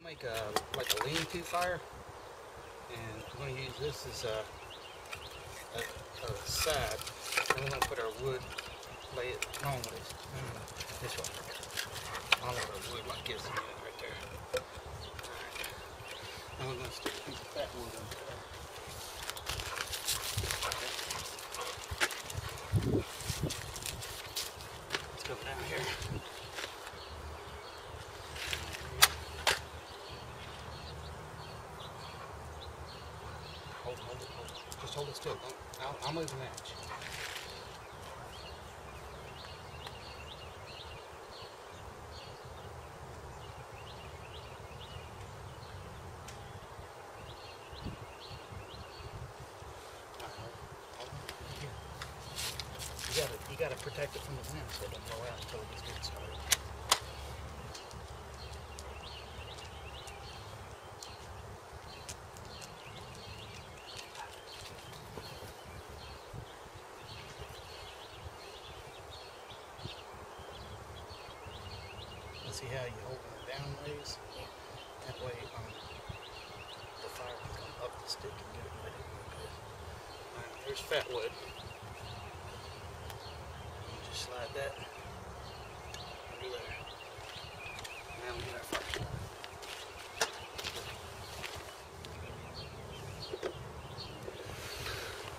Make like a lean-to fire, and we're going to use this as a side, and we're going to put our wood, lay it long ways, this way. All of our wood like this in it right there. Alright. And we're going to stick a piece of fat wood on there. Let's go down here. Hold it. Just hold it still. I'll move the match. You gotta protect it from the wind so it doesn't blow out until it gets good started. See how you hold it down ways? Yeah. That way the fire can come up the stick and get it ready real good. Alright, here's fat wood. And just slide that under there. Now we get our fire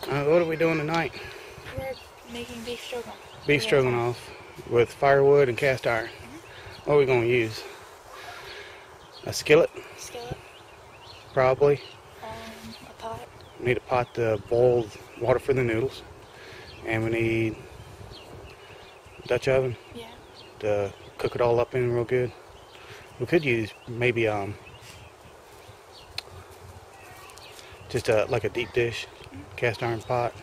started. What are we doing tonight? We're making beef stroganoff. Beef stroganoff with firewood and cast iron. What are we going to use? A skillet? Skillet. Probably. A pot. We need a pot to boil water for the noodles. And we need a Dutch oven. Yeah. To cook it all up in real good. We could use maybe just like a deep dish, cast iron pot.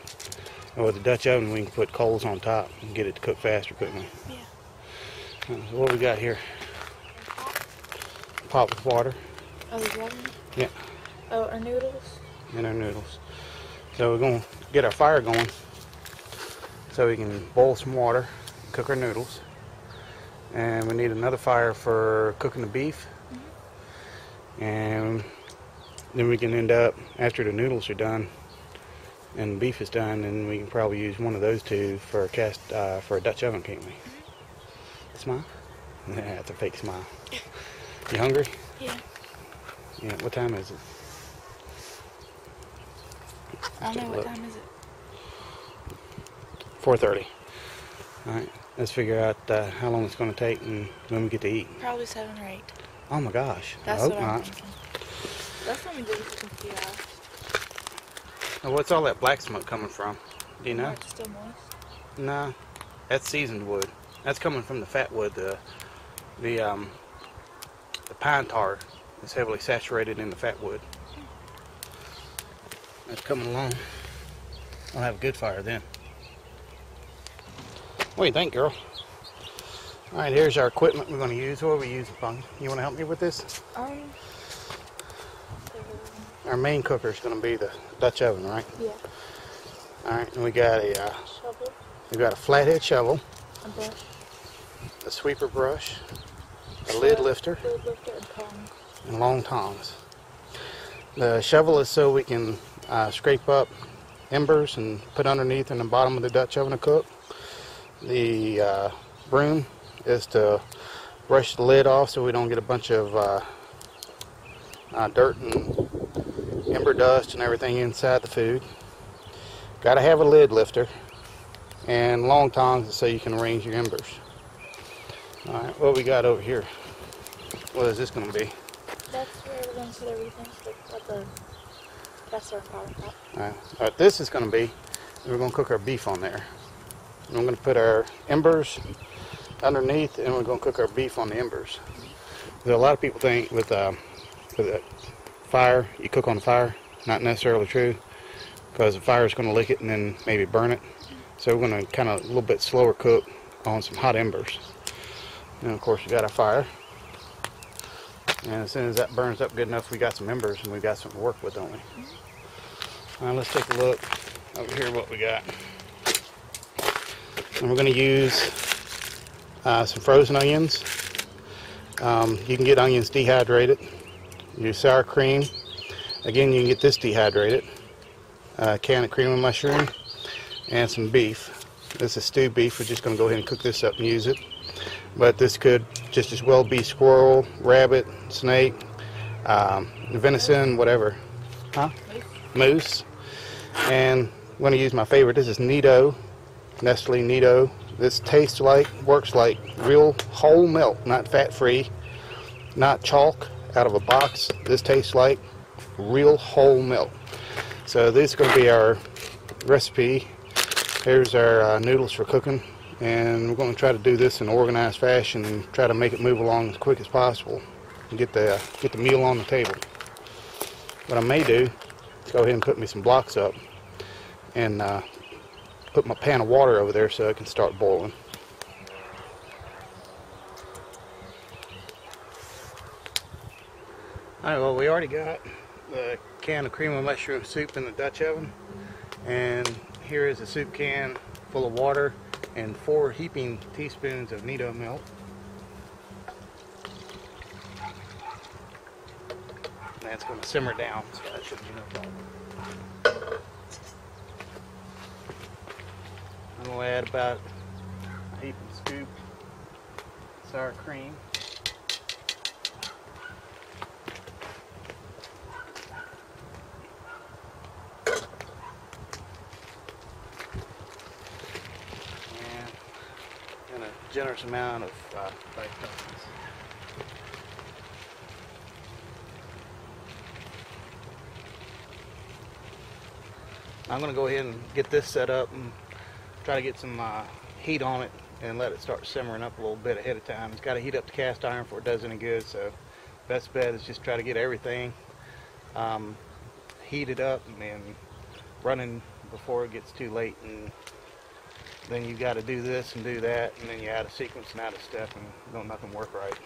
And with a Dutch oven we can put coals on top and get it to cook faster, couldn't we? Yeah. So what we got here? Pot with water. Oh, there's water? Yeah. Oh, our noodles? And our noodles. So we're going to get our fire going so we can boil some water, cook our noodles. And we need another fire for cooking the beef. And then we can end up, after the noodles are done and the beef is done, then we can probably use one of those two for a Dutch oven, can't we? Smile? Yeah, that's a fake smile. You hungry? Yeah. Yeah, what time is it? I don't know, what time is it? 4:30. Alright, let's figure out how long it's going to take and when we get to eat. Probably 7 or 8. Oh my gosh, That's I hope what I'm not. thinking. That's when we do it for 2 hours. Now, what's all that black smoke coming from? Do you know? It's still moist. No, that's seasoned wood. That's coming from the fat wood. The pine tar is heavily saturated in the fat wood. That's coming along. I'll have a good fire then. What do you think, girl? Alright, here's our equipment we're going to use. What are we using, Pung? You want to help me with this? Our main cooker is going to be the Dutch oven, right? Yeah. Alright, and we got a shovel. We got a flathead shovel. A brush. A sweeper brush. A lid lifter. And tongs. And long tongs. The shovel is so we can scrape up embers and put underneath in the bottom of the Dutch oven to cook. The broom is to brush the lid off so we don't get a bunch of dirt and ember dust and everything inside the food. Got to have a lid lifter, and long tongs so you can arrange your embers. Alright, what we got over here? What is this going to be? That's where we're going to put everything. That's our power pot. Alright, what this is going to be, we're going to cook our beef on there. And we're going to put our embers underneath, and we're going to cook our beef on the embers. A lot of people think with a fire, you cook on the fire. Not necessarily true, because the fire is going to lick it and then maybe burn it. So we're going to kind of a little bit slower cook on some hot embers. And of course we got our fire. And as soon as that burns up good enough, we got some embers and we got something to work with, don't we? Alright, let's take a look over here what we got. And we're going to use some frozen onions. You can get onions dehydrated. use sour cream. Again, you can get this dehydrated. A can of cream of mushroom and some beef. This is stewed beef. We're just going to go ahead and cook this up and use it. But this could just as well be squirrel, rabbit, snake, venison, whatever. Huh? Moose. And I'm going to use my favorite. This is Nido, Nestle Nido. This tastes like, works like real whole milk, not fat-free, not chalk out of a box. This tastes like real whole milk. So this is going to be our recipe. Here's our noodles for cooking, and we're going to try to do this in an organized fashion and try to make it move along as quick as possible and get the meal on the table. What I may do is go ahead and put me some blocks up and put my pan of water over there so it can start boiling. Alright, well, we already got the can of cream of mushroom soup in the Dutch oven, and here is a soup can full of water and 4 heaping teaspoons of Nido milk. That's going to simmer down, so that should be no problem. I'm going to add about a heaping scoop of sour cream. And a generous amount of baked onions. I'm going to go ahead and get this set up and try to get some heat on it and let it start simmering up a little bit ahead of time. It's got to heat up the cast iron before it does any good, so best bet is just try to get everything heated up and running before it gets too late. And then you got to do this and do that, and then you add a sequence and add a step, and nothing work right.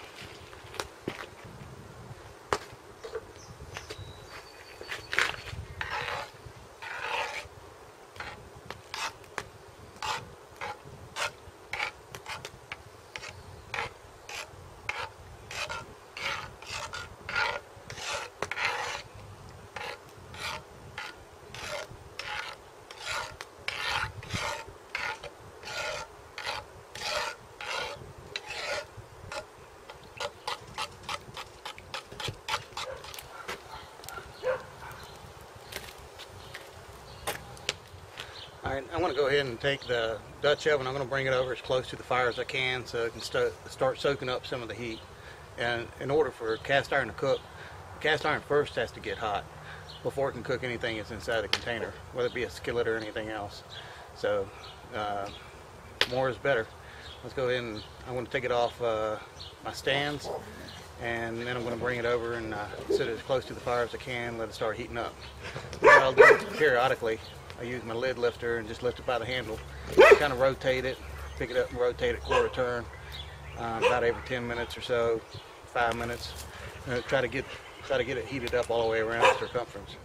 Alright, I'm going to go ahead and take the Dutch oven. I'm going to bring it over as close to the fire as I can so it can start soaking up some of the heat. And in order for cast iron to cook, cast iron first has to get hot before it can cook anything that's inside the container, whether it be a skillet or anything else. So more is better. Let's go ahead and I'm going to take it off my stands, and then I'm going to bring it over and sit it as close to the fire as I can, let it start heating up. What I'll do periodically, I use my lid lifter and just lift it by the handle, kind of rotate it, pick it up and rotate it quarter turn, about every 10 minutes or so, 5 minutes, and try to get it heated up all the way around the circumference.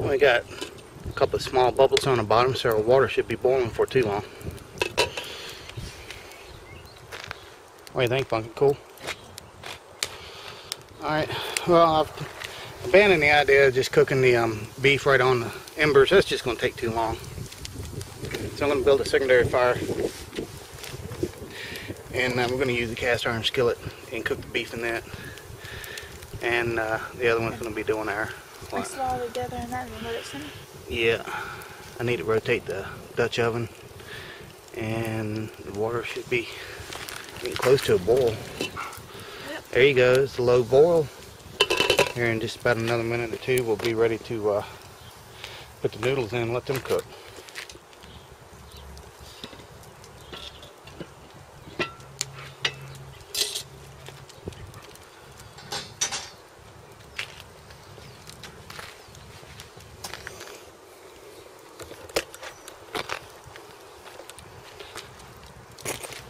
We got a couple of small bubbles on the bottom, so our water should be boiling for too long. What do you think, Pumpkin? Cool? Alright, well, I've abandoned the idea of just cooking the beef right on the embers. That's just going to take too long. So I'm going to build a secondary fire, and we're going to use the cast iron skillet and cook the beef in that. And the other one's going to be doing our Mix it all together and that and let it simmer. Yeah, I need to rotate the Dutch oven, and the water should be getting close to a boil. Yep. There you go, it's a low boil. Here in just about another minute or two, we'll be ready to put the noodles in and let them cook.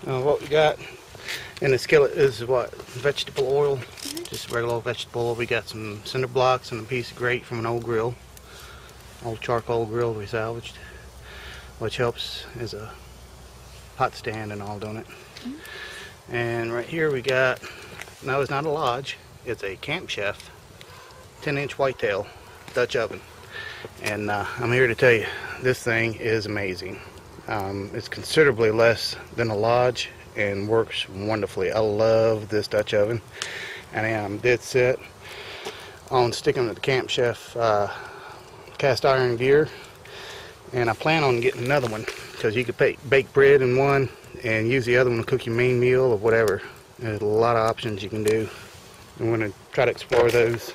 What we got And the skillet is what? Vegetable oil. Just regular old vegetable oil. We got some cinder blocks and a piece of grate from an old grill. Old charcoal grill we salvaged. Which helps as a pot stand and all, don't it? And right here we got, no, it's not a lodge. It's a Camp Chef 10-inch whitetail Dutch oven. And I'm here to tell you, this thing is amazing. It's considerably less than a lodge and works wonderfully. I love this Dutch oven, and I am dead set on sticking with the Camp Chef cast iron gear. And I plan on getting another one because you could bake bread in one and use the other one to cook your main meal or whatever. There's a lot of options you can do. I'm going to try to explore those.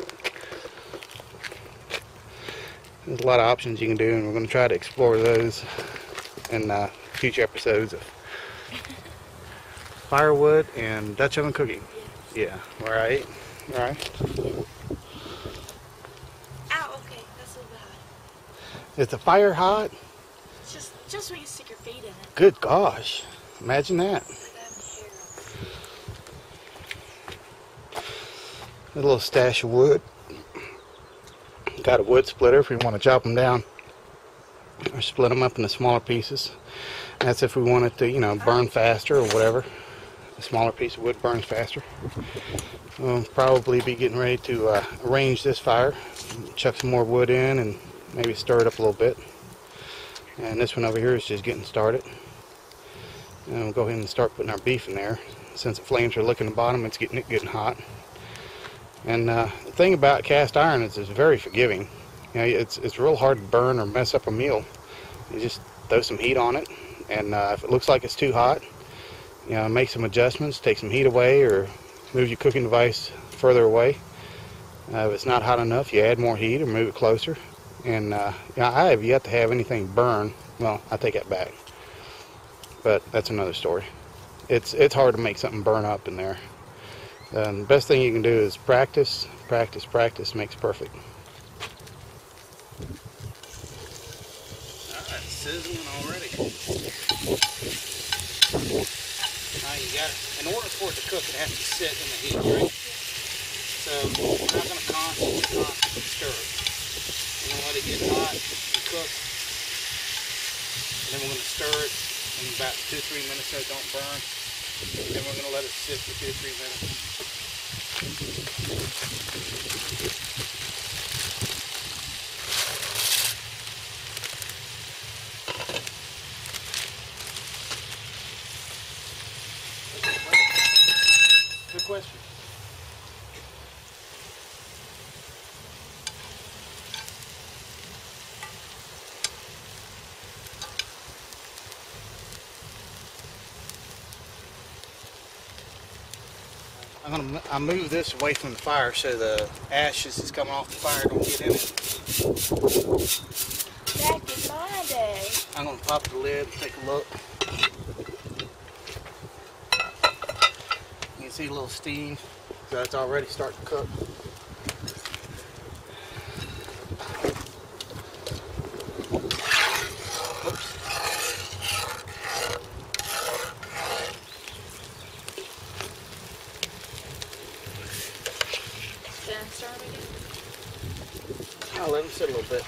There's a lot of options you can do, and we're going to try to explore those in future episodes of firewood and Dutch oven cooking. Yeah, alright. Alright. Ow, okay, that's a little bit hot. Is the fire hot? It's just when you stick your feet in it. Good gosh. Imagine that. A little stash of wood. Got a wood splitter if we want to chop them down or split them up into smaller pieces. That's if we want it to, you know, burn faster or whatever. A smaller piece of wood burns faster. We'll probably be getting ready to arrange this fire, chuck some more wood in and maybe stir it up a little bit. And this one over here is just getting started. And we'll go ahead and start putting our beef in there. Since the flames are licking the bottom, it's getting hot. And the thing about cast iron is it's very forgiving. You know, it's real hard to burn or mess up a meal. You just throw some heat on it, and if it looks like it's too hot, you know, make some adjustments, take some heat away, or move your cooking device further away. If it's not hot enough, you add more heat or move it closer. And you know, I have yet to have anything burn. Well, I take that back, but that's another story. It's hard to make something burn up in there. The best thing you can do is practice, practice, practice makes perfect. Alright, sizzling already. Now you got it. In order for it to cook, it has to sit in the heat, right? So we're not going to constantly stir it. We're going to let it get hot and cook. And then we're going to stir it in about 2-3 minutes so it don't burn. Then we're going to let it sit for 2-3 minutes. Good question. I move this away from the fire so the ashes that's coming off the fire don't get in it. Back in my day. I'm going to pop the lid and take a look. You can see a little steam, so it's already starting to cook. Oops. I'll let them sit a little bit.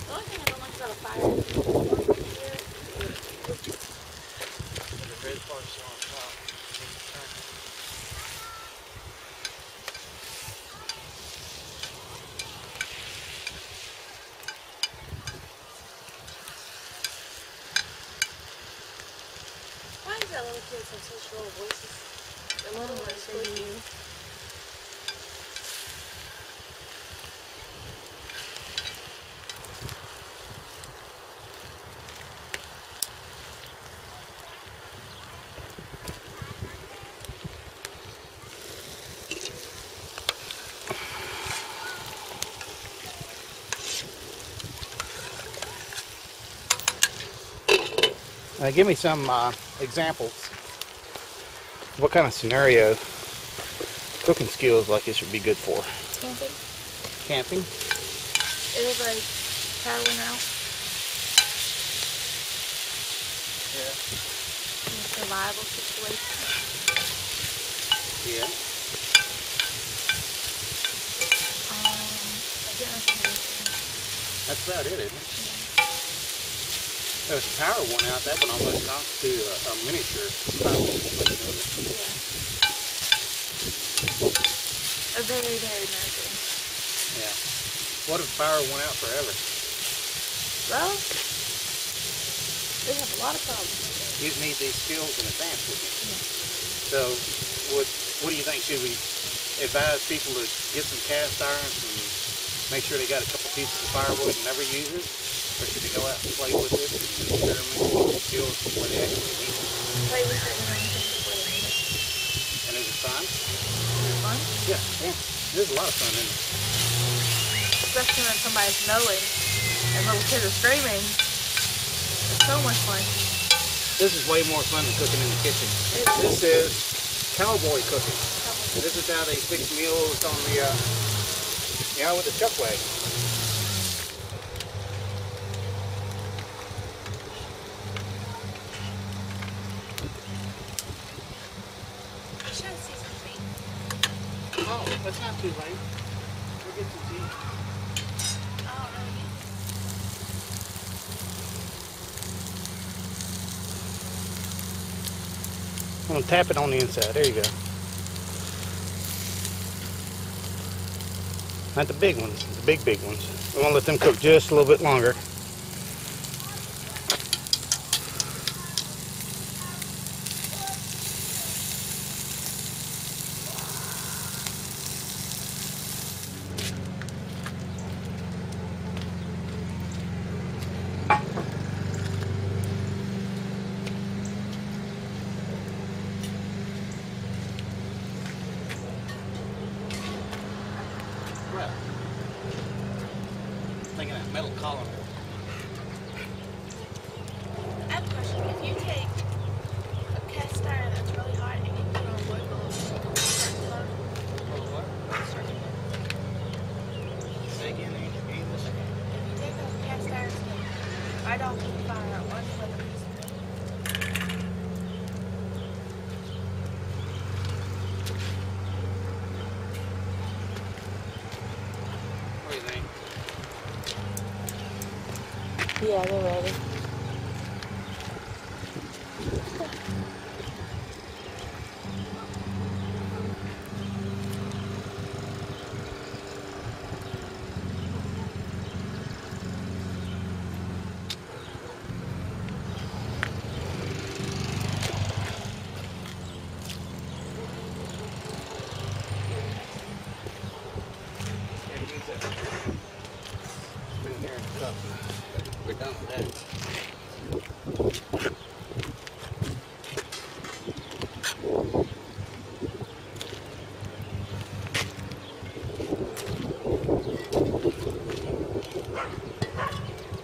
The only thing I don't like about a fire is the red part's still on top. Why does that little kid have such low voices? The little one is squeaky. Give me some examples. What kind of scenario cooking skills like this would be good for? Camping. Camping? It was like power went out. Yeah. In a survival situation. Yeah. I didn't understand. That's about it, isn't it? If the power went out, that would almost constitute a miniature survival situation, wouldn't it? Yeah. A very, very major. Yeah. What if the power went out forever? Well, they have a lot of problems. You'd need these skills in advance, wouldn't you? Yeah. So, what do you think? Should we advise people to get some cast irons and make sure they got a couple pieces of firewood and never use it? Or should they go out and play with it and experiment with the skills where they actually need it? Play with it and then think before they need it. And is it fun? Is it fun? Yeah. Yeah. There's a lot of fun in it. Especially when somebody's snowing and little kids are screaming. It's so much fun. This is way more fun than cooking in the kitchen. This is cowboy cooking. This is how they fix meals on the, with the chuck wagon. I should see something. Oh, that's not too late. We'll get some tea. I don't know yet. I'm going to tap it on the inside. There you go. Not the big ones, the big ones. We want to let them cook just a little bit longer. Thinking that metal column. I have a question. If you take a cast iron that's really hot and you put it on wood, will it start to glow? Start to glow. Say again, If you take a cast iron stick, right off the fire, on the other piece of wood, what do you think? yeah, they're ready. We're done with that.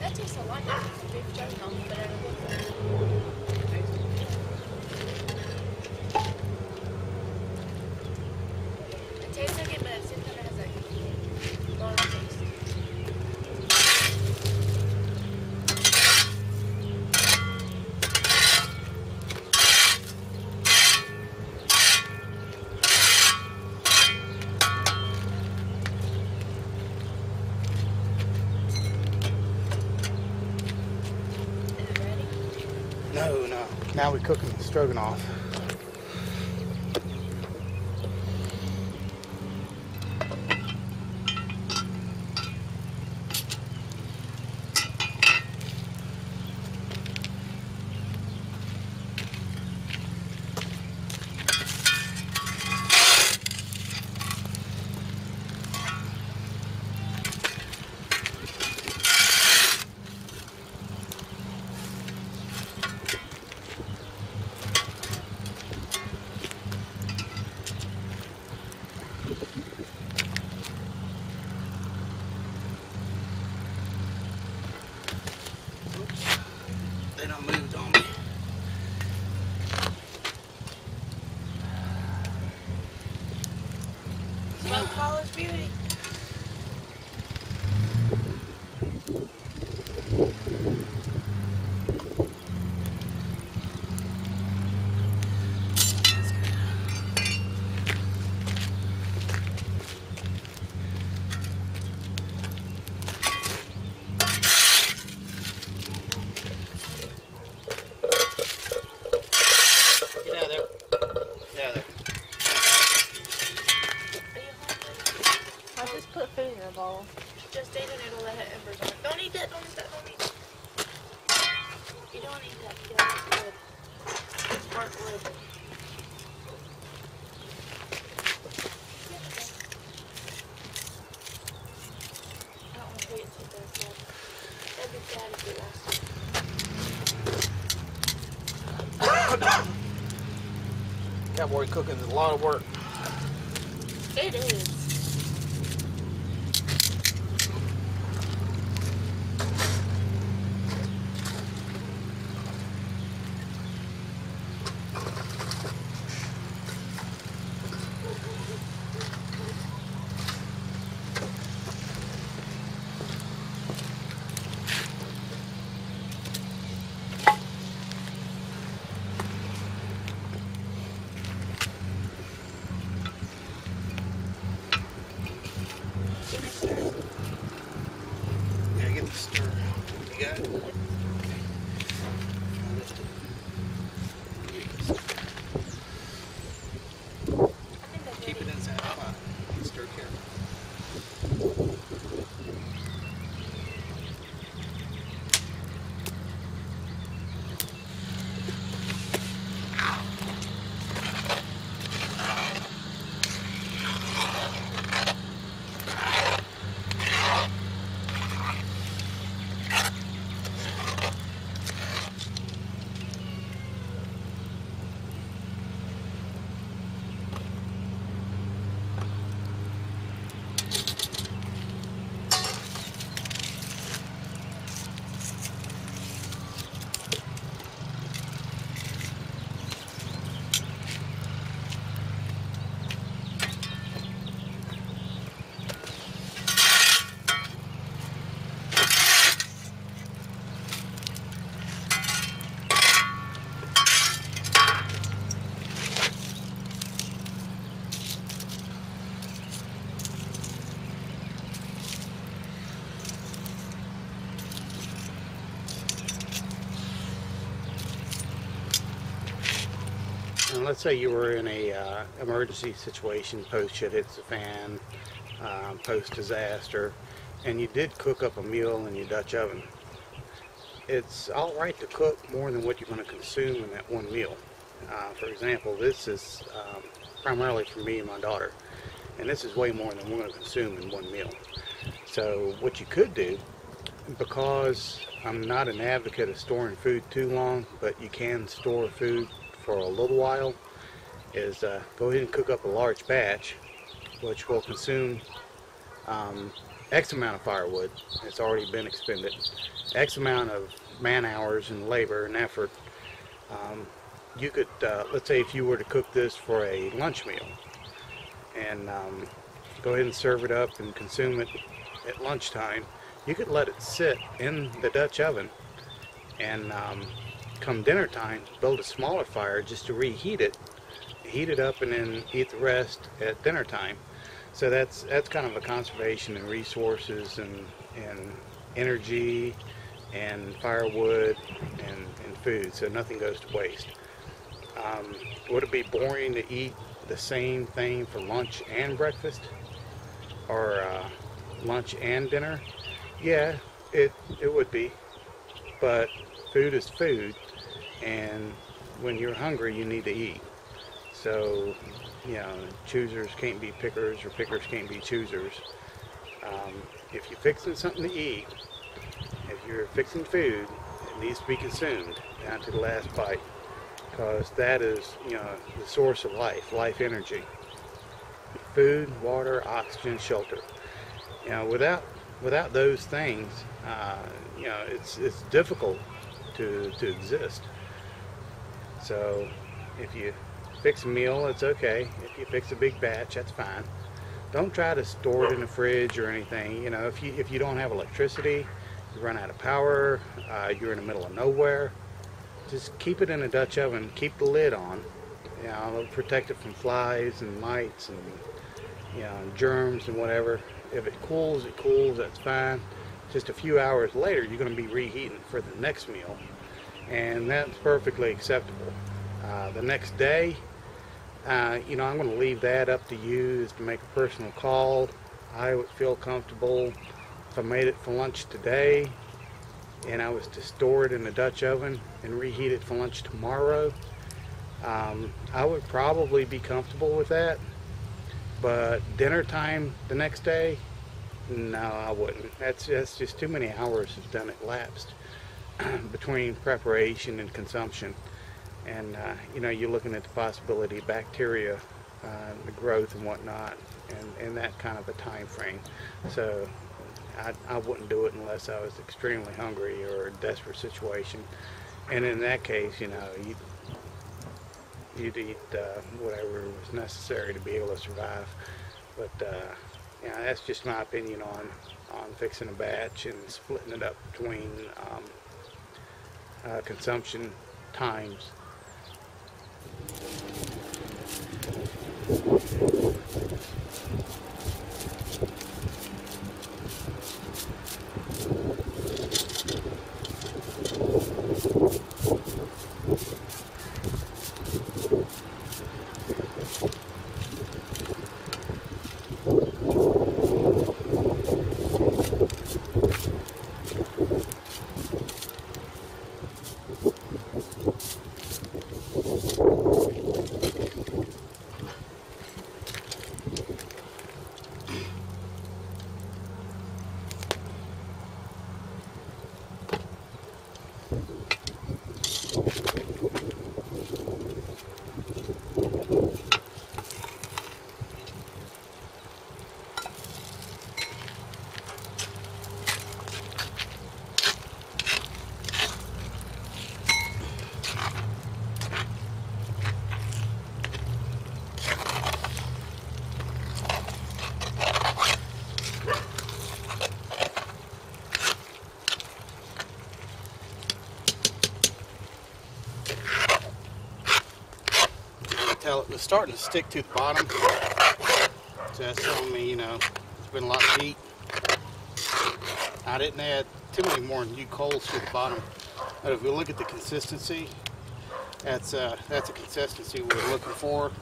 That tastes a lot different from beef stroganoff, but I don't know. It tastes like it, but at the same time it has like long taste. Is it ready? No. Now we're cooking the stroganoff. a bowl. Just eat it, it'll let it embers on it. Don't eat that, don't eat that, don't eat that. You don't eat that, yeah, it's good. It's burnt wood. I don't want to wait until they're cold. That'd be sad if we lost it. Cowboy cooking is a lot of work. It is. Yeah, get the stir. You got it? Okay. Keep it inside the pot. Stir carefully. And let's say you were in a emergency situation, post shit hits the fan, post disaster, and you did cook up a meal in your Dutch oven. It's all right to cook more than what you're going to consume in that one meal. For example, this is primarily for me and my daughter, and this is way more than we're going to consume in one meal. So what you could do, because I'm not an advocate of storing food too long, but you can store food for a little while, is go ahead and cook up a large batch, which will consume X amount of firewood. It's already been expended. X amount of man hours and labor and effort. You could, let's say if you were to cook this for a lunch meal, and go ahead and serve it up and consume it at lunchtime, you could let it sit in the Dutch oven, and come dinner time, build a smaller fire just to reheat it, heat it up, and then eat the rest at dinner time. So that's kind of a conservation in resources and energy and firewood and food, so nothing goes to waste. Would it be boring to eat the same thing for lunch and breakfast, or lunch and dinner? Yeah, it would be, but food is food, and when you're hungry you need to eat. So, you know, choosers can't be pickers, or pickers can't be choosers. If you're fixing something to eat, if you're fixing food, it needs to be consumed down to the last bite, because that is, you know, the source of life energy. Food, water, oxygen, shelter. You know, without those things, you know, it's difficult to exist. So if you fix a meal, it's okay. If you fix a big batch, that's fine. Don't try to store it in the fridge or anything. You know, if you don't have electricity, you run out of power, you're in the middle of nowhere, just keep it in a Dutch oven, keep the lid on. You know, it'll protect it from flies and mites and, you know, germs and whatever. If it cools, that's fine. Just a few hours later, you're going to be reheating for the next meal, and that's perfectly acceptable. The next day, you know, I'm going to leave that up to you, is to make a personal call. I would feel comfortable if I made it for lunch today and I was to store it in the Dutch oven and reheat it for lunch tomorrow. I would probably be comfortable with that, but dinner time the next day, no, I wouldn't. That's just too many hours have done elapsed between preparation and consumption. And you know, you're looking at the possibility of bacteria, the growth and whatnot, and that kind of a time frame. So I wouldn't do it unless I was extremely hungry or a desperate situation. And in that case, you know, you'd eat whatever was necessary to be able to survive. But yeah, that's just my opinion on fixing a batch and splitting it up between consumption times. It's starting to stick to the bottom, so that's telling me, you know, it's been a lot of heat. I didn't add too many more new coals to the bottom, but if we look at the consistency, that's a consistency we're looking for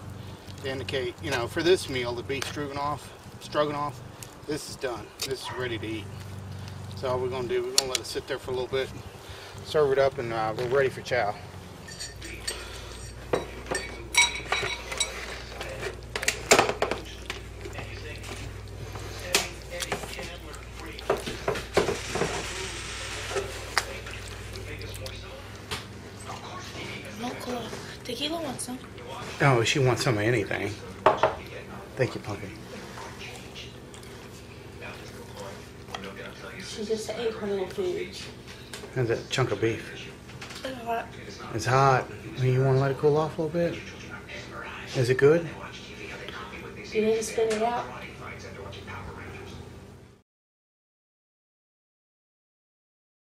to indicate, you know, for this meal, the beef stroganoff, this is done. This is ready to eat. So all we're going to do, we're going to let it sit there for a little bit, serve it up, and we're ready for chow. Tequila wants some. Oh, she wants some of anything. Thank you, Pumpkin. She just ate her little food. How's that chunk of beef? It's hot. It's hot. You want to let it cool off a little bit? Is it good? You need to spin it out.